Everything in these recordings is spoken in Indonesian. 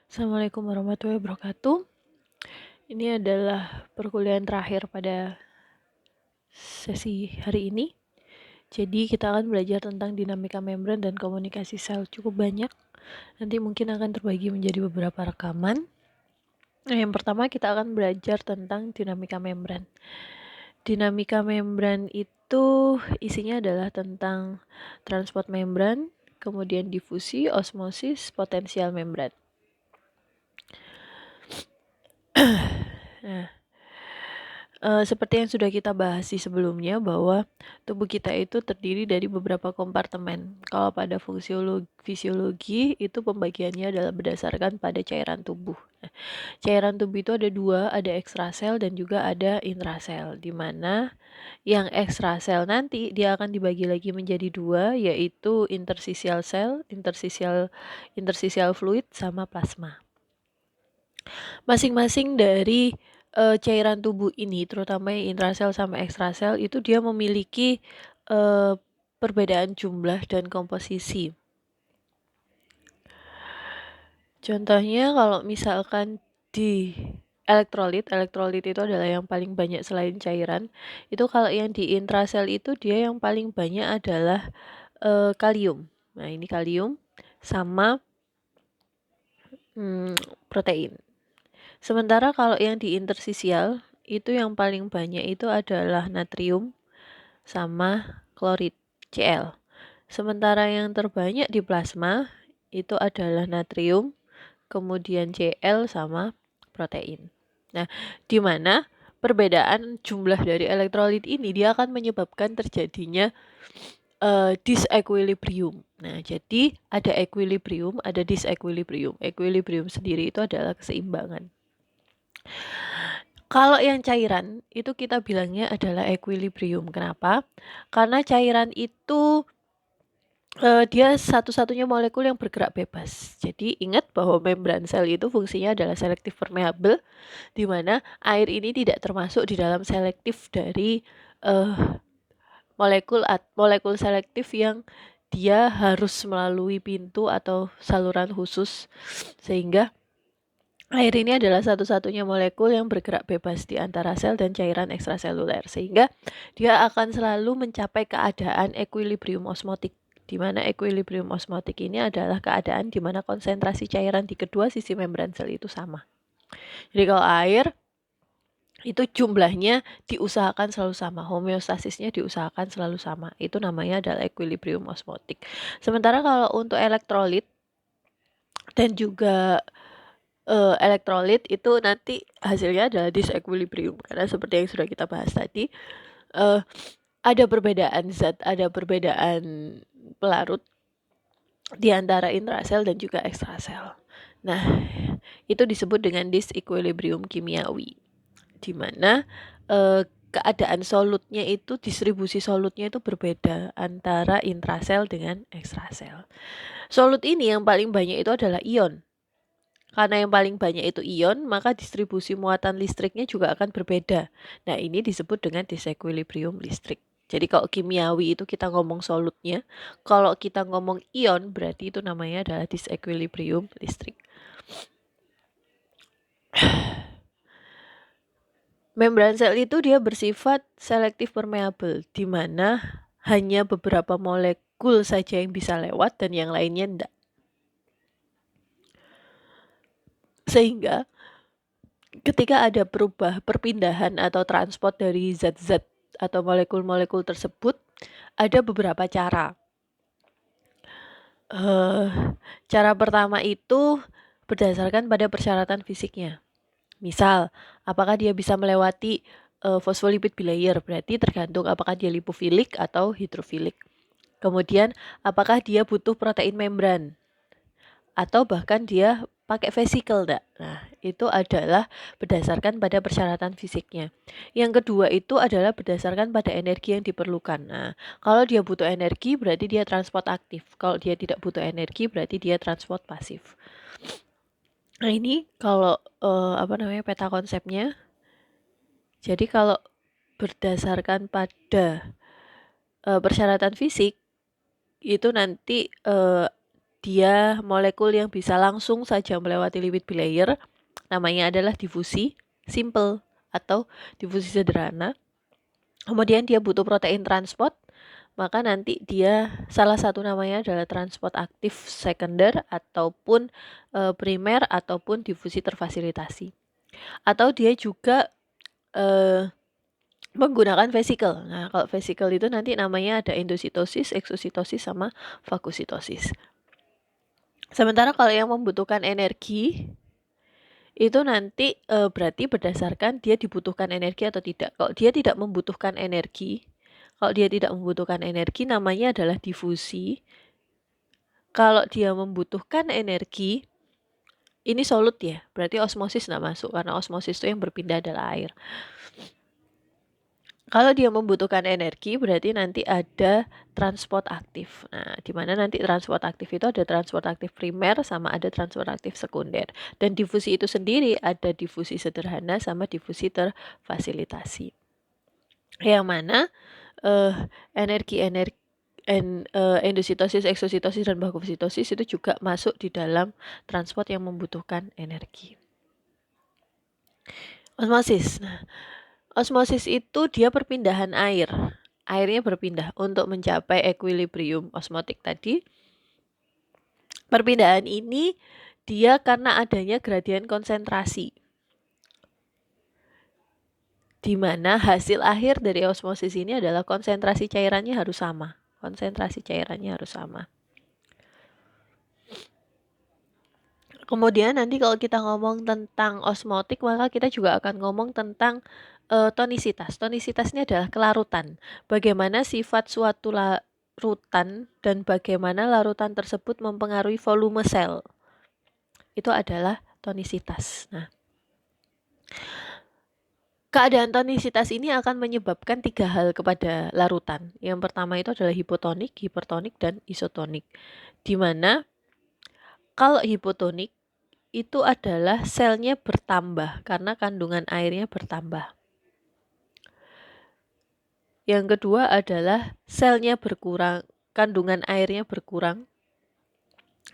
Assalamualaikum warahmatullahi wabarakatuh. Ini adalah perkuliahan terakhir pada sesi hari ini. Jadi kita akan belajar tentang dinamika membran dan komunikasi sel cukup banyak. Nanti mungkin akan terbagi menjadi beberapa rekaman. Nah, yang pertama kita akan belajar tentang dinamika membran. Dinamika membran itu isinya adalah tentang transport membran, kemudian difusi, osmosis, potensial membran. Nah, seperti yang sudah kita bahas di sebelumnya bahwa tubuh kita itu terdiri dari beberapa kompartemen. Kalau pada fisiologi itu pembagiannya adalah berdasarkan pada cairan tubuh. Nah, cairan tubuh itu ada dua, ada ekstrasel dan juga ada intrasel. Di mana yang ekstrasel nanti dia akan dibagi lagi menjadi dua, yaitu interstitial cell, interstitial fluid sama plasma. Masing-masing dari cairan tubuh ini, terutama yang intrasel sama ekstrasel, itu dia memiliki perbedaan jumlah dan komposisi. Contohnya kalau misalkan di elektrolit itu adalah yang paling banyak selain cairan. Itu kalau yang di intrasel itu dia yang paling banyak adalah kalium. Nah, ini kalium sama protein. Sementara kalau yang di interstisial itu yang paling banyak itu adalah natrium sama klorid Cl. Sementara yang terbanyak di plasma itu adalah natrium, kemudian Cl sama protein. Nah, di mana perbedaan jumlah dari elektrolit ini dia akan menyebabkan terjadinya disequilibrium. Nah, jadi ada equilibrium, ada disequilibrium. Equilibrium sendiri itu adalah keseimbangan. Kalau yang cairan itu kita bilangnya adalah equilibrium. Kenapa? Karena cairan itu dia satu-satunya molekul yang bergerak bebas. Jadi ingat bahwa membran sel itu fungsinya adalah selektif permeabel, di mana air ini tidak termasuk di dalam selektif dari molekul selektif yang dia harus melalui pintu atau saluran khusus, sehingga air ini adalah satu-satunya molekul yang bergerak bebas di antara sel dan cairan ekstraseluler, sehingga dia akan selalu mencapai keadaan equilibrium osmotik, di mana equilibrium osmotik ini adalah keadaan di mana konsentrasi cairan di kedua sisi membran sel itu sama. Jadi kalau air itu jumlahnya diusahakan selalu sama, homeostasisnya diusahakan selalu sama. Itu namanya adalah equilibrium osmotik. Sementara kalau untuk elektrolit dan juga elektrolit itu nanti hasilnya adalah disequilibrium, karena seperti yang sudah kita bahas tadi, ada perbedaan zat, ada perbedaan pelarut di antara intrasel dan juga ekstrasel. Nah, itu disebut dengan disequilibrium kimiawi, di mana keadaan solutnya itu, distribusi solutnya itu berbeda antara intrasel dengan ekstrasel. Solut ini yang paling banyak itu adalah ion. Karena yang paling banyak itu ion, maka distribusi muatan listriknya juga akan berbeda. Nah, ini disebut dengan disequilibrium listrik. Jadi kalau kimiawi itu kita ngomong solutnya, kalau kita ngomong ion berarti itu namanya adalah disequilibrium listrik. Membran sel itu dia bersifat selektif permeabel, di mana hanya beberapa molekul saja yang bisa lewat dan yang lainnya enggak. Sehingga ketika ada perpindahan atau transport dari zat-zat atau molekul-molekul tersebut, ada beberapa cara. Cara pertama itu berdasarkan pada persyaratan fisiknya. Misal, apakah dia bisa melewati phospholipid bilayer, berarti tergantung apakah dia lipofilik atau hidrofilik. Kemudian, apakah dia butuh protein membran, atau bahkan dia pakai vesikel enggak. Nah, itu adalah berdasarkan pada persyaratan fisiknya. Yang kedua itu adalah berdasarkan pada energi yang diperlukan. Nah, kalau dia butuh energi berarti dia transport aktif. Kalau dia tidak butuh energi berarti dia transport pasif. Nah, ini kalau peta konsepnya. Jadi kalau berdasarkan pada persyaratan fisik itu nanti dia molekul yang bisa langsung saja melewati lipid bilayer, namanya adalah difusi simple atau difusi sederhana. Kemudian dia butuh protein transport, maka nanti dia salah satu namanya adalah transport aktif sekunder ataupun primer ataupun difusi terfasilitasi. Atau dia juga menggunakan vesikel. Nah, kalau vesikel itu nanti namanya ada endositosis, eksositosis, sama fagositosis. Sementara kalau yang membutuhkan energi itu nanti berarti berdasarkan dia dibutuhkan energi atau tidak. Kalau dia tidak membutuhkan energi, namanya adalah difusi. Kalau dia membutuhkan energi, ini solut ya, berarti osmosis nggak masuk karena osmosis itu yang berpindah adalah air. Kalau dia membutuhkan energi, berarti nanti ada transport aktif. Nah, di mana nanti transport aktif itu ada transport aktif primer sama ada transport aktif sekunder. Dan difusi itu sendiri ada difusi sederhana sama difusi terfasilitasi. Yang mana endositosis, eksositosis, dan fagositosis itu juga masuk di dalam transport yang membutuhkan energi. Osmosis. Nah, osmosis itu dia perpindahan air. Airnya berpindah untuk mencapai equilibrium osmotik tadi. Perpindahan ini dia karena adanya gradien konsentrasi. Di mana hasil akhir dari osmosis ini adalah konsentrasi cairannya harus sama. Kemudian nanti kalau kita ngomong tentang osmotik, maka kita juga akan ngomong tentang tonisitas. Tonisitas ini adalah kelarutan. Bagaimana sifat suatu larutan dan bagaimana larutan tersebut mempengaruhi volume sel. Itu adalah tonisitas. Nah, keadaan tonisitas ini akan menyebabkan 3 hal kepada larutan. Yang pertama itu adalah hipotonik, hipertonik, dan isotonik. Di mana kalau hipotonik itu adalah selnya bertambah karena kandungan airnya bertambah. Yang kedua adalah selnya berkurang, kandungan airnya berkurang,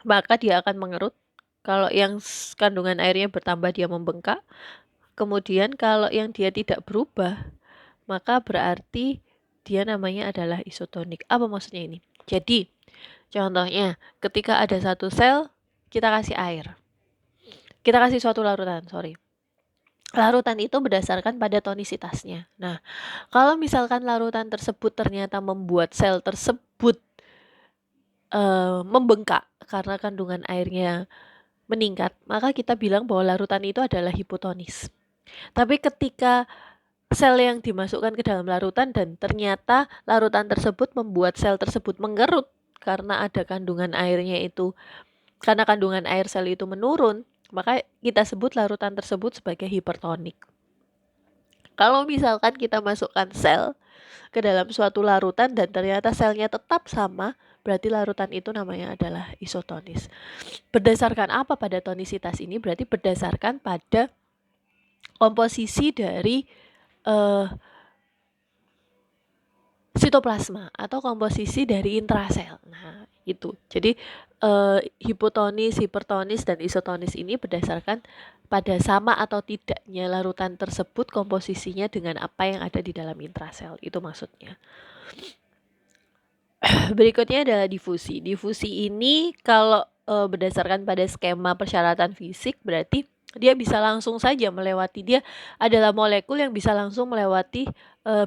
maka dia akan mengerut. Kalau yang kandungan airnya bertambah dia membengkak. Kemudian kalau yang dia tidak berubah, maka berarti dia namanya adalah isotonik. Apa maksudnya ini? Jadi, contohnya ketika ada satu sel, kita kasih air. Kita kasih suatu larutan, Larutan itu berdasarkan pada tonisitasnya. Nah, kalau misalkan larutan tersebut ternyata membuat sel tersebut membengkak karena kandungan airnya meningkat, maka kita bilang bahwa larutan itu adalah hipotonis. Tapi ketika sel yang dimasukkan ke dalam larutan dan ternyata larutan tersebut membuat sel tersebut mengerut karena ada kandungan airnya itu, karena kandungan air sel itu menurun, maka kita sebut larutan tersebut sebagai hipertonik. Kalau misalkan kita masukkan sel ke dalam suatu larutan dan ternyata selnya tetap sama, berarti larutan itu namanya adalah isotonis. Berdasarkan apa pada tonisitas ini? Berarti berdasarkan pada komposisi dari sitoplasma atau komposisi dari intrasel. Nah, itu. Jadi hipotonis, hipertonis, dan isotonis ini berdasarkan pada sama atau tidaknya larutan tersebut komposisinya dengan apa yang ada di dalam intrasel. Itu maksudnya. Berikutnya adalah difusi. Difusi ini kalau berdasarkan pada skema persyaratan fisik berarti dia bisa langsung saja melewati, dia adalah molekul yang bisa langsung melewati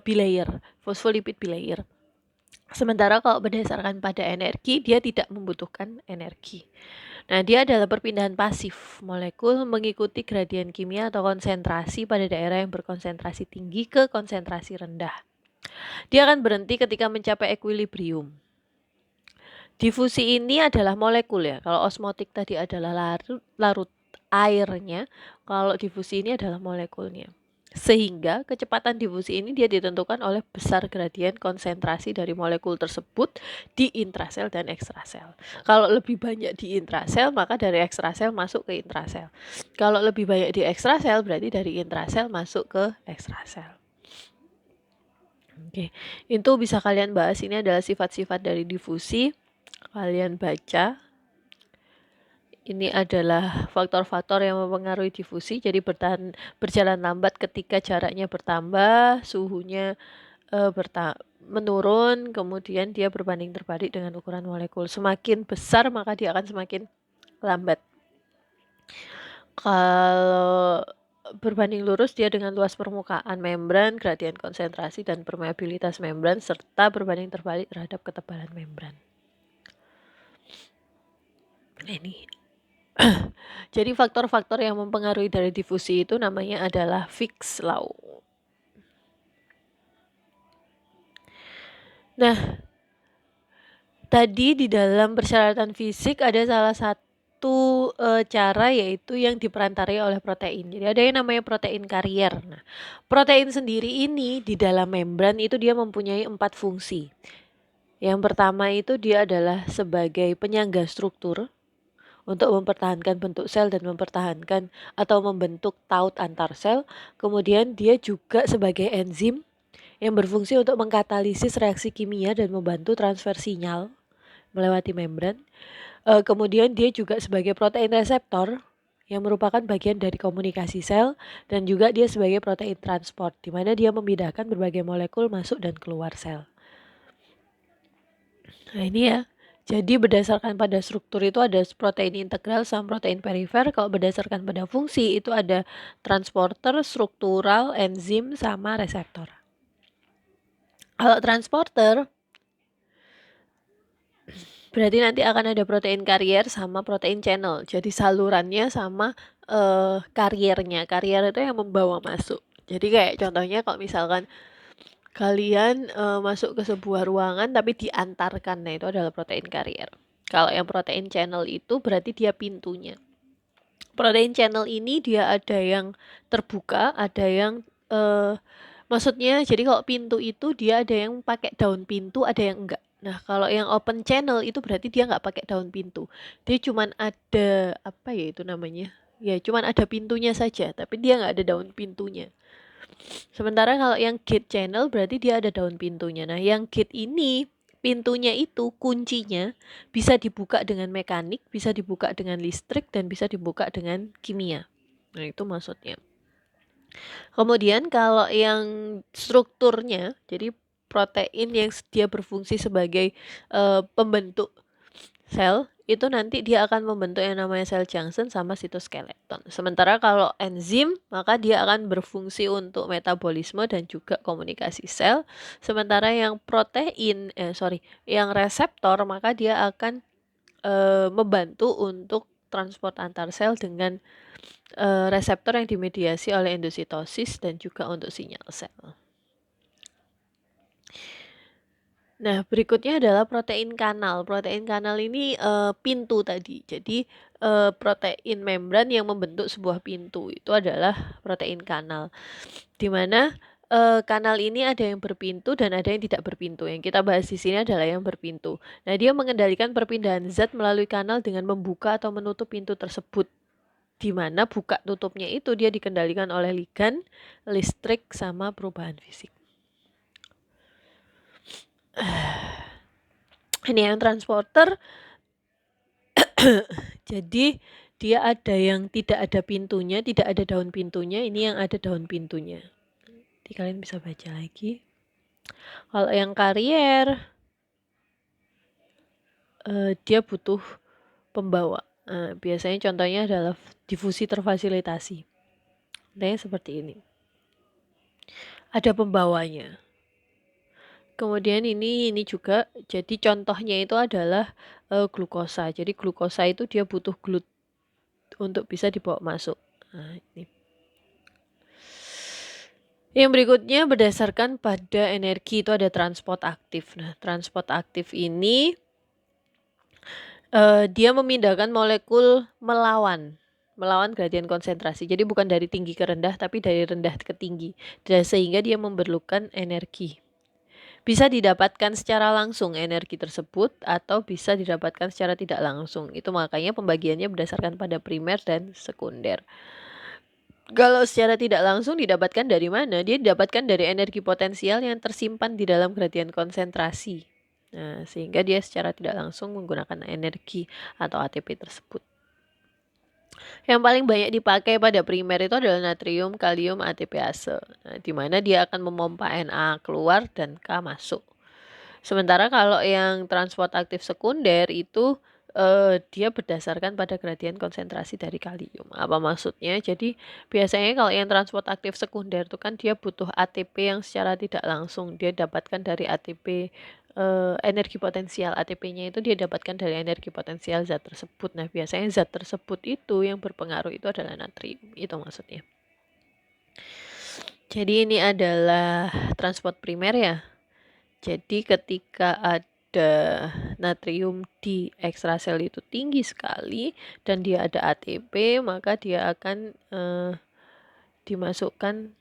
bilayer, fosfolipid bilayer. Sementara kalau berdasarkan pada energi, dia tidak membutuhkan energi. Nah, dia adalah perpindahan pasif. Molekul mengikuti gradien kimia atau konsentrasi pada daerah yang berkonsentrasi tinggi ke konsentrasi rendah. Dia akan berhenti ketika mencapai equilibrium. Difusi ini adalah molekul ya. Kalau osmotik tadi adalah larut airnya, kalau difusi ini adalah molekulnya. Sehingga kecepatan difusi ini dia ditentukan oleh besar gradien konsentrasi dari molekul tersebut di intrasel dan ekstrasel. Kalau lebih banyak di intrasel, maka dari ekstrasel masuk ke intrasel. Kalau lebih banyak di ekstrasel, berarti dari intrasel masuk ke ekstrasel. Oke, itu bisa kalian bahas. Ini adalah sifat-sifat dari difusi. Kalian baca Ini adalah faktor-faktor yang mempengaruhi difusi, jadi berjalan lambat ketika jaraknya bertambah, suhunya menurun, kemudian dia berbanding terbalik dengan ukuran molekul. Semakin besar maka dia akan semakin lambat. Kalau berbanding lurus dia dengan luas permukaan membran, gradien konsentrasi dan permeabilitas membran, serta berbanding terbalik terhadap ketebalan membran. Ini jadi faktor-faktor yang mempengaruhi dari difusi itu namanya adalah Fick's law. Nah, tadi di dalam persyaratan fisik ada salah satu cara yaitu yang diperantarai oleh protein. Jadi ada yang namanya protein karier. Nah, protein sendiri ini di dalam membran itu dia mempunyai 4 fungsi. Yang pertama itu dia adalah sebagai penyangga struktur untuk mempertahankan bentuk sel dan mempertahankan atau membentuk taut antar sel. Kemudian dia juga sebagai enzim yang berfungsi untuk mengkatalisis reaksi kimia dan membantu transfer sinyal melewati membran. Kemudian dia juga sebagai protein reseptor yang merupakan bagian dari komunikasi sel, dan juga dia sebagai protein transport di mana dia memindahkan berbagai molekul masuk dan keluar sel. Nah ini ya, jadi berdasarkan pada struktur itu ada protein integral sama protein perifer. Kalau berdasarkan pada fungsi itu ada transporter, struktural, enzim, sama reseptor. Kalau transporter berarti nanti akan ada protein karier sama protein channel. Jadi salurannya sama kariernya. Karier itu yang membawa masuk. Jadi kayak contohnya kalau misalkan kalian masuk ke sebuah ruangan tapi diantarkan, nah itu adalah protein karier. Kalau yang protein channel itu berarti dia pintunya. Protein channel ini dia ada yang terbuka, ada yang maksudnya jadi kalau pintu itu dia ada yang pakai daun pintu, ada yang enggak. Nah, kalau yang open channel itu berarti dia nggak pakai daun pintu. Dia cuman ada apa ya itu namanya? Ya, cuman ada pintunya saja, tapi dia nggak ada daun pintunya. Sementara kalau yang gate channel berarti dia ada daun pintunya. Nah, yang gate ini pintunya itu kuncinya bisa dibuka dengan mekanik, bisa dibuka dengan listrik, dan bisa dibuka dengan kimia. Nah, itu maksudnya. Kemudian kalau yang strukturnya, jadi protein yang dia berfungsi sebagai pembentuk sel, itu nanti dia akan membentuk yang namanya sel junction sama sitoskeleton. Sementara kalau enzim, maka dia akan berfungsi untuk metabolisme dan juga komunikasi sel. Sementara yang yang reseptor, maka dia akan membantu untuk transport antar sel dengan reseptor yang dimediasi oleh endositosis dan juga untuk sinyal sel. Nah, berikutnya adalah protein kanal. Protein kanal ini pintu tadi. Jadi protein membran yang membentuk sebuah pintu itu adalah protein kanal. Di mana kanal ini ada yang berpintu dan ada yang tidak berpintu. Yang kita bahas di sini adalah yang berpintu. Nah, dia mengendalikan perpindahan zat melalui kanal dengan membuka atau menutup pintu tersebut. Di mana buka tutupnya itu dia dikendalikan oleh ligan, listrik, sama perubahan fisik. Ini yang transporter. Jadi dia ada yang tidak ada pintunya, tidak ada daun pintunya. Ini yang ada daun pintunya. Jadi kalian bisa baca lagi. Kalau yang karier, dia butuh pembawa. Biasanya contohnya adalah difusi terfasilitasi. Contohnya seperti ini. Ada pembawanya. Kemudian ini juga, jadi contohnya itu adalah glukosa. Jadi glukosa itu dia butuh glut untuk bisa dibawa masuk. Nah, ini. Yang berikutnya berdasarkan pada energi itu ada transport aktif. Nah, transport aktif ini dia memindahkan molekul melawan gradien konsentrasi. Jadi bukan dari tinggi ke rendah, tapi dari rendah ke tinggi. Dan sehingga dia memerlukan energi. Bisa didapatkan secara langsung energi tersebut atau bisa didapatkan secara tidak langsung. Itu makanya pembagiannya berdasarkan pada primer dan sekunder. Kalau secara tidak langsung didapatkan dari mana? Dia didapatkan dari energi potensial yang tersimpan di dalam gradien konsentrasi. Nah, sehingga dia secara tidak langsung menggunakan energi atau ATP tersebut. Yang paling banyak dipakai pada primer itu adalah natrium, kalium, ATPase. Nah, di mana dia akan memompa Na keluar dan K masuk. Sementara kalau yang transport aktif sekunder itu dia berdasarkan pada gradien konsentrasi dari kalium. Apa maksudnya? Jadi biasanya kalau yang transport aktif sekunder itu kan dia butuh ATP yang secara tidak langsung dia dapatkan dari ATP energi potensial. ATP-nya itu dia dapatkan dari energi potensial zat tersebut. Nah, biasanya zat tersebut itu yang berpengaruh itu adalah natrium. Itu maksudnya. Jadi ini adalah transport primer ya. Jadi ketika ada natrium di ekstrasel itu tinggi sekali dan dia ada ATP, maka dia akan dimasukkan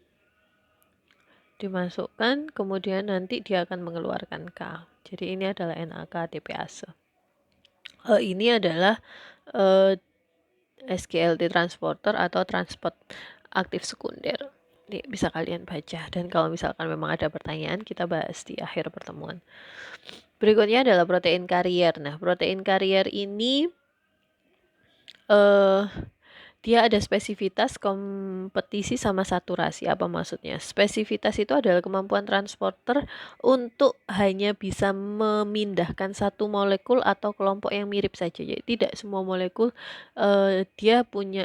kemudian nanti dia akan mengeluarkan K. Jadi ini adalah NAK ATPase. Ini adalah SGLT transporter atau transport aktif sekunder. Ini bisa kalian baca, dan kalau misalkan memang ada pertanyaan kita bahas di akhir pertemuan. Berikutnya adalah protein karier. Nah, protein karier ini dia ada spesifitas, kompetisi, sama saturasi. Apa maksudnya? Spesifitas itu adalah kemampuan transporter untuk hanya bisa memindahkan satu molekul atau kelompok yang mirip saja. Jadi tidak semua molekul dia punya.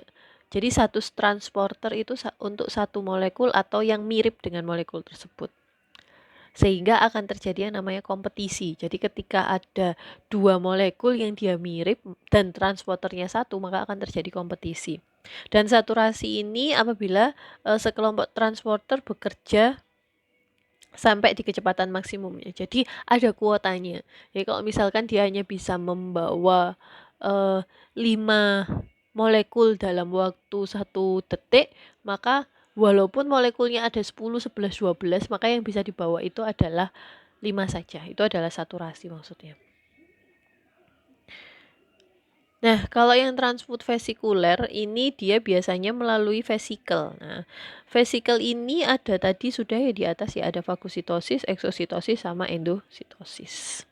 Jadi satu transporter itu untuk satu molekul atau yang mirip dengan molekul tersebut. Sehingga akan terjadi yang namanya kompetisi. Jadi ketika ada dua molekul yang dia mirip dan transporternya satu, maka akan terjadi kompetisi. Dan saturasi ini apabila sekelompok transporter bekerja sampai di kecepatan maksimumnya. Jadi ada kuotanya. Jadi kalau misalkan dia hanya bisa membawa 5 molekul dalam waktu 1 detik, maka walaupun molekulnya ada 10, 11, 12, maka yang bisa dibawa itu adalah 5 saja. Itu adalah saturasi maksudnya. Nah, kalau yang transport vesikuler ini dia biasanya melalui vesikel. Nah, vesikel ini ada tadi sudah ya di atas ya, ada fagositosis, eksositosis, sama endositosis.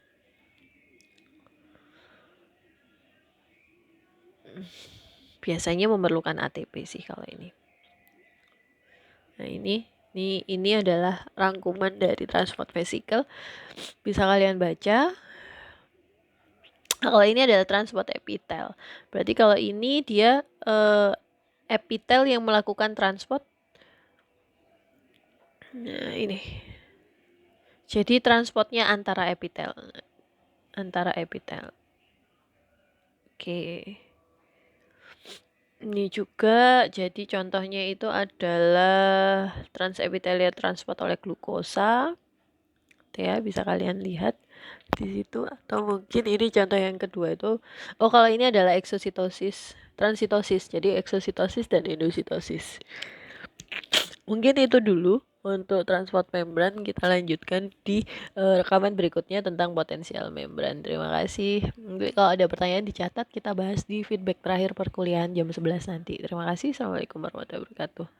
Biasanya memerlukan ATP sih kalau ini. Nah, ini adalah rangkuman dari transport vesikel. Bisa kalian baca. Kalau ini adalah transport epitel. Berarti kalau ini dia epitel yang melakukan transport. Nah, ini. Jadi transportnya antara epitel. Oke. Ini juga jadi contohnya itu adalah transepitelia transport oleh glukosa. Ya, bisa kalian lihat di situ, atau mungkin ini contoh yang kedua itu. Kalau ini adalah eksositosis, transitosis. Jadi eksositosis dan endositosis. Mungkin itu dulu untuk transport membran. Kita lanjutkan di rekaman berikutnya tentang potensial membran. Terima kasih. Mungkin kalau ada pertanyaan dicatat, kita bahas di feedback terakhir perkuliahan jam 11 nanti. Terima kasih. Assalamualaikum warahmatullahi wabarakatuh.